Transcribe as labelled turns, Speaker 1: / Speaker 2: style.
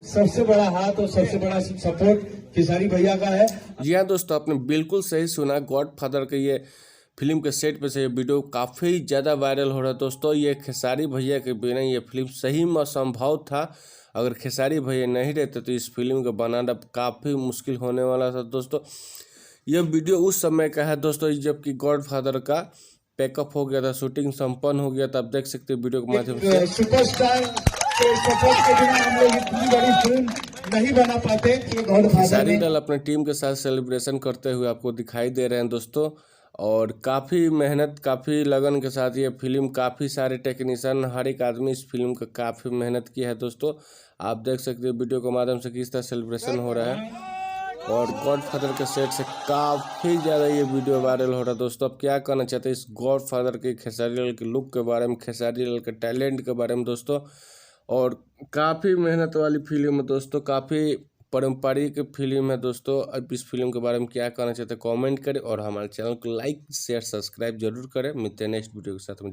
Speaker 1: सबसे बड़ा हाथ और सबसे बड़ा सपोर्ट खेसारी भैया का है।
Speaker 2: जी हाँ दोस्तों, आपने बिल्कुल सही सुना। गॉडफादर के ये फिल्म के सेट पे से ये वीडियो काफ़ी ज़्यादा वायरल हो रहा है दोस्तों। ये खेसारी भैया के बिना ये फिल्म सही में असंभव था। अगर खेसारी भैया नहीं रहते तो इस फिल्म का बनाना काफ़ी मुश्किल होने वाला था दोस्तों। यह वीडियो उस समय का है दोस्तों जबकि गॉडफादर का पैकअप हो गया था, शूटिंग संपन्न हो गया था। आप देख सकते हैं वीडियो के माध्यम से।
Speaker 1: सुपरस्टार के सपोर्ट के बिना हम लोग इतनी बड़ी फिल्म नहीं बना पाते। गॉडफादर
Speaker 2: खेसारी
Speaker 1: ने
Speaker 2: लाल अपने टीम के साथ सेलिब्रेशन करते हुए आपको दिखाई दे रहे हैं दोस्तों। और काफ़ी मेहनत, काफ़ी लगन के साथ ये फिल्म, काफ़ी सारे टेक्नीशियन, हर एक आदमी इस फिल्म का काफ़ी मेहनत किया है दोस्तों। आप देख सकते हैं वीडियो के माध्यम से किस तरह सेलिब्रेशन हो रहा है। और गॉडफादर के सेट से काफ़ी ज़्यादा ये वीडियो वायरल हो रहा है दोस्तों। अब क्या कहना चाहते हैं इस गॉडफादर के, खेसारी लाल के लुक के बारे में, खेसारी लाल के टैलेंट के बारे में दोस्तों। और काफ़ी मेहनत वाली फिल्म है दोस्तों, काफ़ी पारंपरिक फिल्म है दोस्तों। अब इस फिल्म के बारे में क्या कहना चाहते हैं कमेंट करें और हमारे चैनल को लाइक शेयर सब्सक्राइब जरूर करें। मिलते हैं नेक्स्ट वीडियो के साथ में।